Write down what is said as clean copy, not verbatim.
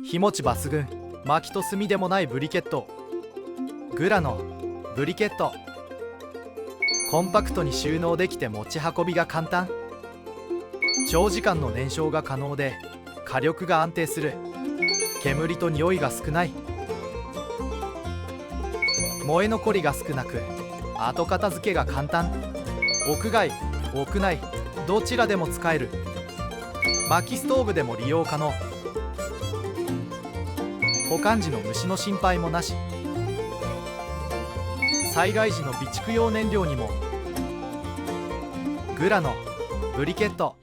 日持ち抜群、薪と炭でもないブリケット。グラのブリケット。コンパクトに収納できて持ち運びが簡単。長時間の燃焼が可能で火力が安定する。煙と匂いが少ない。燃え残りが少なく後片付けが簡単。屋外屋内どちらでも使える。薪ストーブでも利用可能。保管時の虫の心配もなし。災害時の備蓄用燃料にも。グラのブリケット。